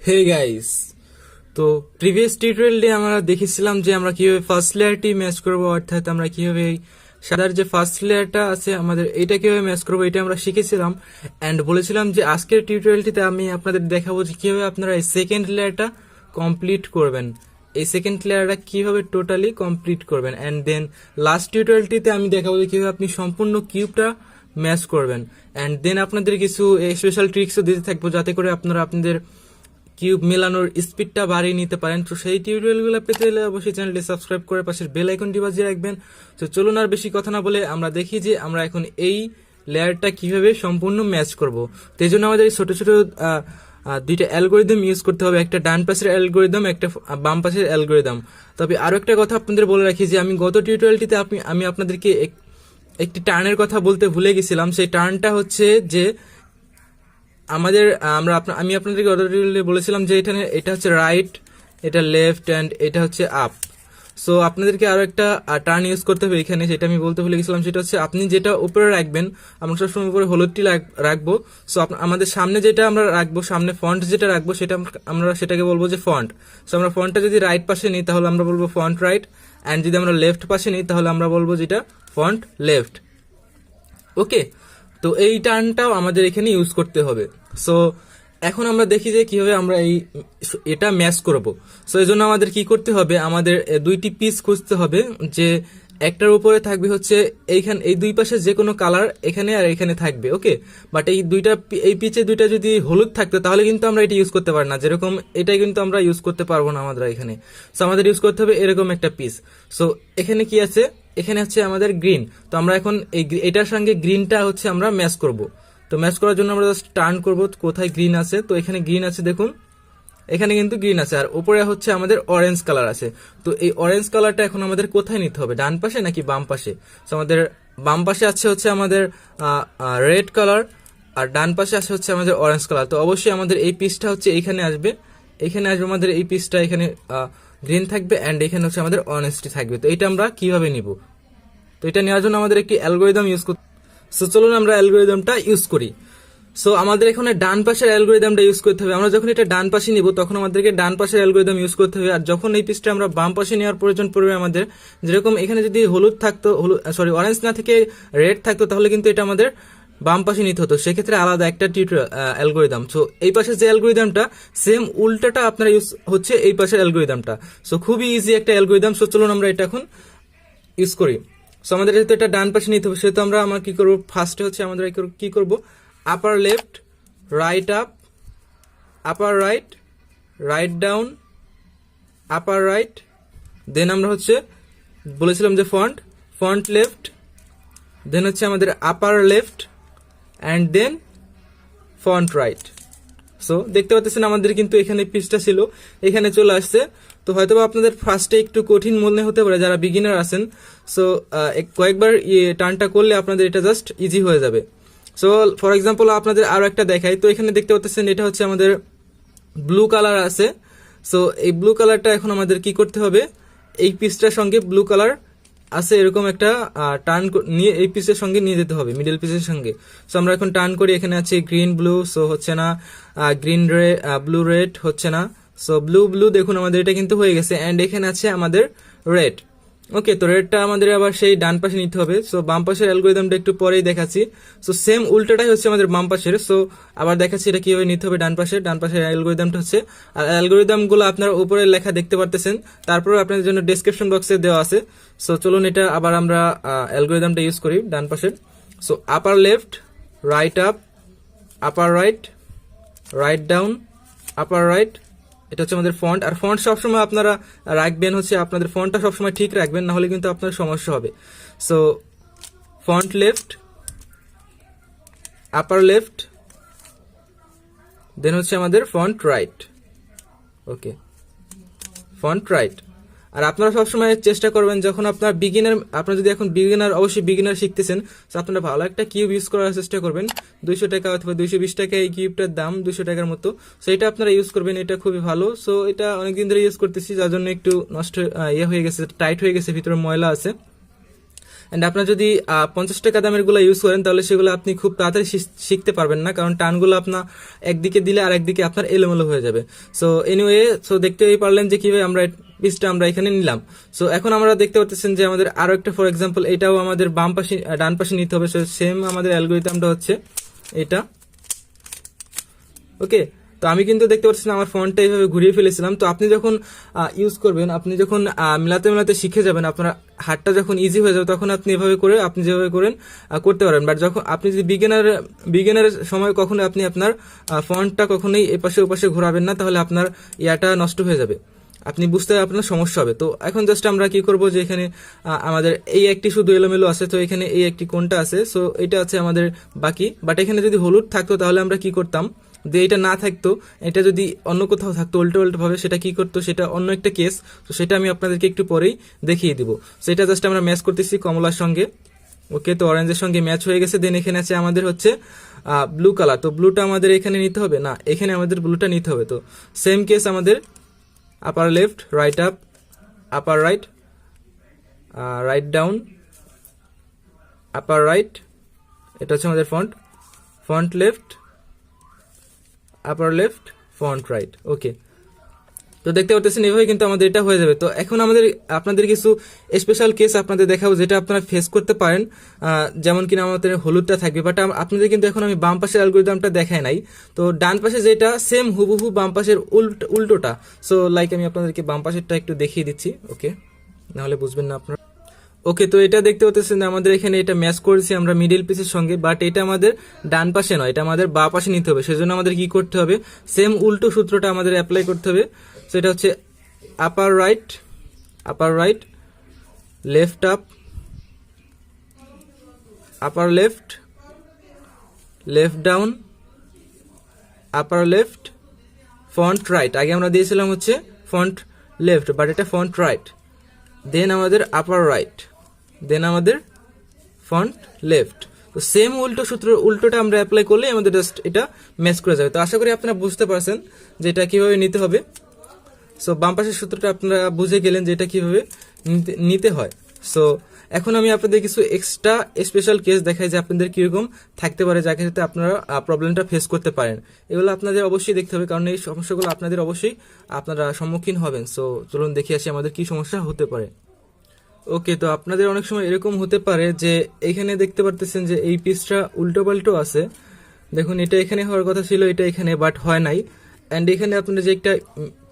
Hey guys, তো previous টিউটোরিয়ালে আমরা দেখেছিলাম যে আমরা কিভাবে ফার্স্ট লেয়ারটি ম্যাচ করব, অর্থাৎ আমরা কিভাবে এই সাদার যে ফার্স্ট লেয়ারটা আছে আমাদের এটা কিভাবে ম্যাচ করব এটা আমরা শিখেছিলাম। এন্ড বলেছিলাম যে আজকের টিউটোরিয়ালটিতে আমি আপনাদের দেখাবো যে কিভাবে আপনারা এই সেকেন্ড লেয়ারটা কমপ্লিট করবেন, এই সেকেন্ড লেয়ারটা কিভাবে টোটালি কমপ্লিট করবেন। এন্ড দেন লাস্ট টিউটোরিয়ালটিতে আমি দেখাবো যে কিভাবে আপনি সম্পূর্ণ কিউবটা ম্যাচ করবেন। এন্ড দেন আপনাদের কিছু স্পেশাল ট্রিক্সও দিতে থাকবো যাতে করে আপনারা আপনাদের কিউব মেলানোর স্পিডটা বাড়িয়ে নিতে পারেন। তো সেই টিউটোরিয়ালগুলো পেতে হলে অবশ্যই চ্যানেলটি সাবস্ক্রাইব করে পাশের বেল আইকনটি বাজিয়ে রাখবেন। তো চলুন আর বেশি কথা না বলে আমরা দেখি যে আমরা এখন এই লেয়ারটা কিভাবে সম্পূর্ণ ম্যাচ করব। তো এই জন্য আমাদের এই ছোট ছোট দুইটা অ্যালগোরিদম ইউজ করতে হবে, একটা ডান পাশের অ্যালগোরিদম, একটা বাম পাশের অ্যালগোরিদম। তবে আরো একটা কথা আপনাদের বলে রাখি যে আমি গত টিউটোরিয়ালটিতে আমি আপনাদেরকে একটি টার্নের কথা বলতে ভুলে গেছিলাম। সেই টার্নটা হচ্ছে যে আমাদের আমি আপনাদেরকে অটোটিউলে বলেছিলাম যে এটা হচ্ছে রাইট, এটা লেফট অ্যান্ড এটা হচ্ছে আপ। সো আপনাদেরকে আরো একটা টার্ন ইউজ করতে হবে এখানে, সেটা আমি বলতে ভুলে গেছিলাম। সেটা হচ্ছে আপনি যেটা উপরে রাখবেন, আমরা সবসময় উপরে হলুদটি রাখবো। সো আমাদের সামনে যেটা আমরা রাখবো, সামনে ফন্ট যেটা রাখবো আমরা সেটাকে বলবো যে ফন্ট। সো আমরা ফন্টটা যদি রাইট পাশে নিই তাহলে আমরা বলবো ফন্ট রাইট, অ্যান্ড যদি আমরা লেফট পাশে নিই তাহলে আমরা বলবো যেটা ফন্ট লেফট। ওকে, তো এই টার্নটাও আমাদের এখানে ইউজ করতে হবে। সো এখন আমরা দেখি যে কিভাবে আমরা এটা ম্যাচ করব। সো এই জন্য আমাদের কি করতে হবে, আমাদের দুইটি পিস খুঁজতে হবে, যে একটার উপরে থাকবে হচ্ছে এই দুই পাশে যে কোনো কালার এখানে আর এখানে থাকবে। ওকে, বাট এই পিচে দুইটা যদি হলুদ থাকতো তাহলে কিন্তু আমরা এটা ইউজ করতে পারি না, যেরকম এটাই কিন্তু আমরা ইউজ করতে পারবো না আমাদের এখানে। সো আমাদের ইউজ করতে হবে এরকম একটা পিস। সো এখানে কি আছে, এখানে হচ্ছে আমাদের গ্রিন। তো আমরা এখন এটার সঙ্গে গ্রিনটা হচ্ছে আমরা ম্যাচ করব। তো ম্যাচ করার জন্য আমরা জাস্ট টার্ন করব কোথায় গ্রিন আছে। তো এখানে গ্রিন আছে, দেখুন এখানে কিন্তু গ্রিন আছে, আর উপরে হচ্ছে আমাদের অরেঞ্জ কালার আছে। তো এই অরেঞ্জ কালারটা এখন আমাদের কোথায় নিতে হবে, ডান পাশে নাকি বাম পাশে? তো আমাদের বাম পাশে আছে হচ্ছে আমাদের রেড কালার, আর ডান পাশে আছে হচ্ছে আমাদের অরেঞ্জ কালার। তো অবশ্যই আমাদের এই পিসটা হচ্ছে এইখানে আসবে, আমাদের এই পিসটা এখানে গ্রিন থাকবে, অ্যান্ড এখানে হচ্ছে আমাদের অরেঞ্জটি থাকবে। তো এটা আমরা কিভাবে নিব, তো এটা নেওয়ার জন্য আমাদের একটি অ্যালগোরিদম ইউজ করতে। সো চলুন আমরা অ্যালগোরিদমটা ইউজ করি। সো আমাদের এখানে ডান পাশের অ্যালগোরিদমটা ইউজ করতে হবে। আমরা যখন এটা ডান পাশে নিব তখন আমাদেরকে ডান পাশের অ্যালগোরিদম ইউজ করতে হবে, আর যখন এই পিসটা আমরা বাম পাশে নেওয়ার প্রয়োজন পড়বে আমাদের, যেরকম এখানে যদি হলুদ থাকতো, অরেঞ্জ না থেকে রেড থাকতো, তাহলে কিন্তু এটা আমাদের বাম পাশে নিতে হতো, সেক্ষেত্রে আলাদা একটা অ্যালগোরিদম। সো এই পাশের যে অ্যালগোরিদমটা সেম উল্টাটা আপনার ইউজ হচ্ছে এই পাশের অ্যালগোরিদমটা। সো খুবই ইজি একটা অ্যালগোরিদম। সো চলুন আমরা এটা এখন ইউজ করি। সো আমাদের যেহেতু এটা ডান পাশে নিতে হবে সেহেতু আমরা কি করবো, ফার্স্টে হচ্ছে আমাদের কি করবো, upper left, right up, upper right, right down, upper right, then আমরা হচ্ছে বলেছিলাম যে ফন্ট লেফট, দেন হচ্ছে আমাদের upper left, and then front right. So দেখতে পাচ্ছেন আমাদের কিন্তু এখানে পিসটা ছিল, এখানে চলে আসছে। তো হয়তোবা আপনাদের ফার্স্টে একটু কঠিন মনে হতে পারে যারা বিগিনার আছেন। সো কয়েকবার টার্নটা করলে আপনাদের এটা জাস্ট ইজি হয়ে যাবে। সো ফর এক্সাম্পল আপনাদের আরো একটা দেখাই। তো এখানে দেখতে পাচ্ছেন এটা হচ্ছে আমাদের ব্লু কালার আছে। সো এই ব্লু কালারটা এখন আমাদের কি করতে হবে, এই পিসটার সঙ্গে ব্লু কালার আছে এরকম একটা টার্ন নিয়ে এই পিসের সঙ্গে নিয়ে যেতে হবে, মিডল পিসের সঙ্গে। সো আমরা এখন টার্ন করি, এখানে আছে গ্রিন ব্লু, সো হচ্ছে না, গ্রিন ব্লু রেড হচ্ছে না। সো ব্লু দেখুন আমাদের এটা কিন্তু হয়ে গেছে, অ্যান্ড এখানে আছে আমাদের রেড। ওকে, তো রেডটা আমাদের আবার সেই ডান পাশে নিতে হবে। সো বাম পাশের অ্যালগোরিদমটা একটু পরেই দেখাচ্ছি। সো সেম উল্টাটাই হচ্ছে আমাদের বাম পাশের। সো আবার দেখাচ্ছি এটা কিভাবে নিতে হবে ডান পাশের অ্যালগোরিদমটা হচ্ছে। আর অ্যালগোরিদম গুলো আপনার উপরে লেখা দেখতে পারতেছেন, তারপরে আপনাদের জন্য ডেসক্রিপশন বক্সে দেওয়া আছে। সো চলুন এটা আবার আমরা অ্যালগোরিদমটা ইউজ করি ডান পাশের। So upper left, right up, upper right, right down, upper right, এটা হচ্ছে আমাদের ফন্ট। আর ফন্ট সবসময় আপনারা রাখবেন হচ্ছে, আপনাদের ফন্টটা সবসময় ঠিক রাখবেন, না হলে কিন্তু আপনার সমস্যা হবে। So font left, upper left, then হচ্ছে আমাদের ফন্ট রাইট। ওকে, ফন্ট রাইট। আর আপনারা সবসময় চেষ্টা করবেন যখন আপনারা যদি এখন অবশ্যই বিগিনার শিখতেছেন, তো আপনারা ভালো একটা কিউব ইউজ করার চেষ্টা করবেন। 200 টাকা অথবা 220 টাকা এই কিউবটার দাম, 200 টাকার মতো। সো এটা আপনারা ইউজ করবেন, এটা খুবই ভালো। সো এটা অনেকদিন ধরে ইউজ করতেছি, যার জন্য একটু নষ্ট হয়ে গেছে, টাইট হয়ে গেছে, ভিতরে ময়লা আছে। এন্ড আপনার যদি 50 টাকা দামের গুলো ইউজ করেন তাহলে সেগুলো আপনি খুব তাড়াতাড়ি শিখতে পারবেন না, কারণ টানগুলো আপনার একদিকে দিলে আর একদিকে আপনার এলোমেলো হয়ে যাবে। সো এনিওয়ে, সো দেখতেই পারলেন যে কিভাবে আমরা পিসটা আমরা এখানে নিলাম। সো এখন আমরা দেখতে পাচ্ছেন যে আমাদের আরো একটা, ফর এক্সাম্পল এটাও আমাদের বাম পাশে ডান পাশে নিতে হবে। সো সেম আমাদের অ্যালগরিদমটা হচ্ছে এটা। ওকে, তো আমি কিন্তু দেখতে পাচ্ছেন আমার ফন্টটা এইভাবে ঘুরিয়ে ফেলেছিলাম। তো আপনি যখন ইউজ করবেন, আপনি যখন মেলাতে মেলাতে শিখে যাবেন, আপনার হাতটা যখন ইজি হয়ে যাবে, তখন আপনি এভাবে করে আপনি যেভাবে করেন করতে পারেন। বাট যখন আপনি যদি বিগিনারের সময় কখনো আপনি আপনার ফন্টটা কখনোই এপাশে ওপাশে ঘোরাবেন না, তাহলে আপনার ইয়াটা নষ্ট হয়ে যাবে, আপনি বুঝতে আপনার সমস্যা হবে। তো এখন জাস্ট আমরা কি করব যে এখানে আমাদের এই একটি শুধু এলোমেলো আছে, তো এখানে এই একটি কোনটা আছে, সো এটা আছে আমাদের বাকি। বাট এখানে যদি হলুদ থাকতো তাহলে আমরা কি করতাম, যে এটা না থাকতো, এটা যদি অন্য কোথাও থাকতো উল্টো উল্টো ভাবে, সেটা কি করতো, সেটা অন্য একটা কেস। তো সেটা আমি আপনাদেরকে একটু পরেই দেখিয়ে দিব। সেটা জাস্ট আমরা ম্যাচ করতেছি কমলার সঙ্গে। ওকে, তো অরেঞ্জের সঙ্গে ম্যাচ হয়ে গেছে। দেন এখানে আছে আমাদের হচ্ছে ব্লু কালার। তো ব্লুটা আমাদের এখানে নিতে হবে না, এখানে আমাদের ব্লুটা নিতে হবে। তো সেম কেস আমাদের upper left, right up, upper right, right down, upper right, এটা হচ্ছে আমাদের front left, upper left, front right. Okay, তো দেখতে পাচ্ছেন এইভাবে কিন্তু আমাদের এটা হয়ে যাবে। তো এখন আপনাদের কিছু স্পেশাল কেস আপনাদের দেখাবো যেটা আপনারা ফেস করতে পারেন, যেমন কিনা আমাদের হলুদটা থাকবে। বাট আপনাদের কিন্তু এখন আমি বাম পাশের অ্যালগরিদমটা দেখাই নাই। তো ডান পাশে যেটা সেম হুবহু বাম পাশের উল্টোটা। সো লাইক আমি আপনাদেরকে বাম পাশেরটা একটু দেখিয়ে দিচ্ছি। ওকে, নাহলে বুঝবেন না আপনারা। ওকে, তো এটা দেখতে পাচ্ছেন আমাদের এখানে এটা ম্যাচ করেছি আমরা মিডিল পিসের সঙ্গে, বাট এটা আমাদের ডান পাশে নয়, এটা আমাদের বাঁ পাশে নিতে হবে। সেজন্য আমাদের কি করতে হবে, সেম উল্টো সূত্রটা আমাদের অ্যাপ্লাই করতে হবে। সেটা হচ্ছে আপার রাইট, লেফট আপ, আপার লেফট, লেফট ডাউন, আপার লেফট, ফন্ট রাইট। আগে আমরা দিয়েছিলাম হচ্ছে ফন্ট লেফট, বাট এটা ফন্ট রাইট। দেন আমাদের আপার রাইট, দেন আমাদের ফন্ট লেফট। তো সেম উল্টোটা আমরা অ্যাপ্লাই করলে আমাদের জাস্ট এটা ম্যাচ করে যাবে। তো আশা করি আপনারা বুঝতে পারছেন যে এটা কিভাবে নিতে হবে। সো বাম পাশের সূত্রটা আপনারা বুঝে গেলেন যে এটা কিভাবে নিতে হয়। সো এখন আমি আপনাদের কিছু এক্সট্রা স্পেশাল কেস দেখাই যে আপনাদের কিরকম থাকতে পারে, যাকে সাথে আপনারা প্রবলেমটা ফেস করতে পারেন। এগুলো আপনাদের অবশ্যই দেখতে হবে, কারণ এই সমস্যাগুলো আপনাদের অবশ্যই আপনারা সম্মুখীন হবেন। সো চলুন দেখে আসি আমাদের কি সমস্যা হতে পারে। ওকে, তো আপনাদের অনেক সময় এরকম হতে পারে যে এখানে দেখতে পারতেছেন যে এই পিসটা উল্টো পাল্টো আছে। দেখুন, এটা এখানে হওয়ার কথা ছিল, এটা এখানে, বাট হয় নাই। অ্যান্ড এখানে আপনারা যে একটা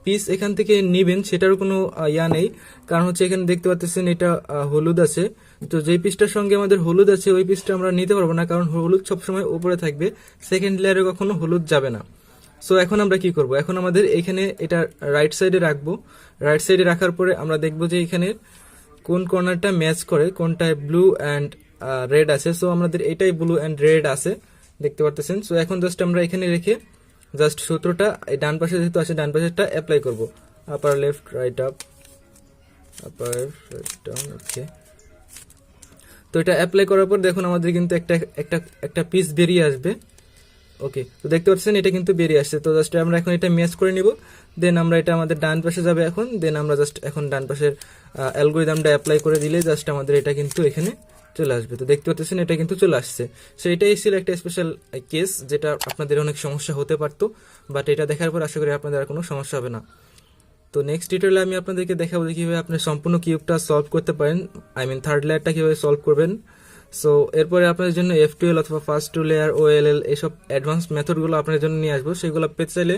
পিস এখান থেকে নিবেন সেটার কোনো ইয়া নেই, কারণ হচ্ছে এখানে দেখতে পাচ্ছেন এটা হলুদ আছে। তো যে পিসটার সঙ্গে আমাদের হলুদ আছে ওই পিসটা আমরা নিতে পারবো না, কারণ হলুদ সবসময় উপরে থাকবে, সেকেন্ড লেয়ারে কখনো হলুদ যাবে না। সো এখন আমরা কি করব, এখন আমাদের এখানে এটা রাইট সাইডে রাখবো। রাইট সাইডে রাখার পরে আমরা দেখবো যে এখানে কোন কর্নারটা ম্যাচ করে, কোনটায় ব্লু অ্যান্ড রেড আছে। সো আমাদের এটাই ব্লু অ্যান্ড রেড আছে, দেখতে পারতেছেন। সো এখন জাস্ট আমরা এখানে রেখে জাস্ট সূত্রটা এই ডান পাশে যেহেতু আছে ডান পাশেরটা অ্যাপ্লাই করব। Upper left, right up, upper right down. Okay, তো এটা অ্যাপ্লাই করার পর দেখুন আমাদের কিন্তু একটা পিস বেরিয়ে আসবে। ওকে, তো দেখতে পাচ্ছেন এটা কিন্তু বেরিয়ে আসছে। তো জাস্ট আমরা এখন এটা ম্যাচ করে নিব। দেন আমরা এটা আমাদের ডান পাশে যাবে এখন। দেন আমরা জাস্ট এখন ডান পাশের অ্যালগরিদমটা অ্যাপ্লাই করে দিলে জাস্ট আমাদের এটা কিন্তু এখানে চলে আসবে। তো দেখতে পাচ্ছেন এটা কিন্তু চলে আসছে। সো এটাই ছিল একটা স্পেশাল কেস যেটা আপনাদের অনেক সমস্যা হতে পারতো, বাট এটা দেখার পর আশা করি আপনাদের আর কোনো সমস্যা হবে না। তো নেক্সট টিউটোরিয়ালে আমি আপনাদেরকে দেখাবো যে কিভাবে আপনি সম্পূর্ণ কিউবটা সলভ করতে পারেন, থার্ড লেয়ারটা কিভাবে সলভ করবেন। সো এরপরে আপনাদের জন্য F12 অথবা ফার্স্ট টু লেয়ার, OLL এইসব অ্যাডভান্স মেথডগুলো আপনাদের জন্য নিয়ে আসবো। সেগুলো পেতে চাইলে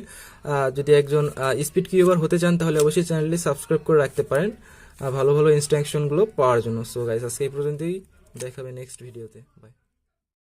যদি একজন স্পিড কিউবার হতে চান তাহলে অবশ্যই চ্যানেলটি সাবস্ক্রাইব করে রাখতে পারেন ভালো ভালো ইনস্ট্রাকশনগুলো পাওয়ার জন্য। সো গাইস, আজকে এই পর্যন্তই, দেখাবে নেক্সট ভিডিওতে। বাই।